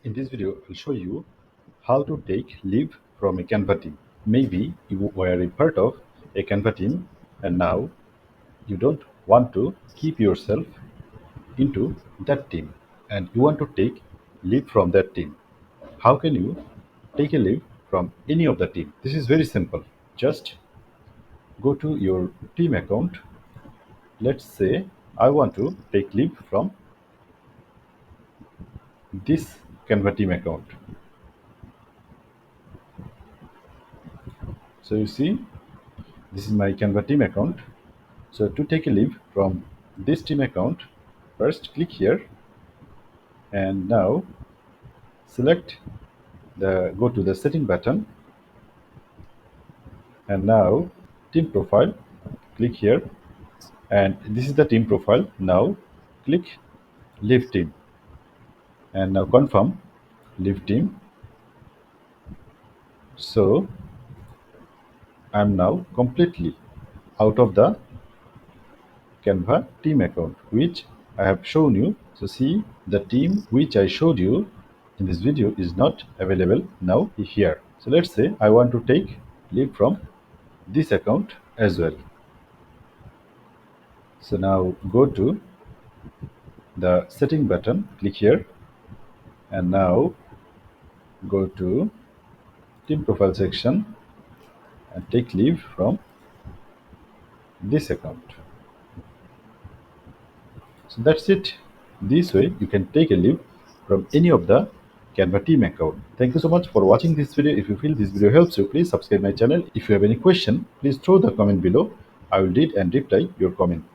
In this video, I'll show you how to take leave from a Canva team. Maybe you were a part of a Canva team and now you don't want to keep yourself into that team and you want to take leave from that team. How can you take a leave from any of the team? This is very simple. Just go to your team account. Let's say I want to take leave from this Canva team account. So you see, this is my Canva team account. So to take a leave from this team account, first click here and now select go to the setting button and now team profile, click here and this is the team profile. Now click leave team and now confirm leave team. So I'm now completely out of the Canva team account which I have shown you. So see, the team which I showed you in this video is not available now here. So let's say I want to take leave from this account as well. So now go to the setting button, click here and now go to team profile section and take leave from this account. So that's it. This way you can take a leave from any of the Canva team account. Thank you so much for watching this video. If you feel this video helps you, please subscribe my channel. If you have any question, please throw the comment below. I will read and reply your comment.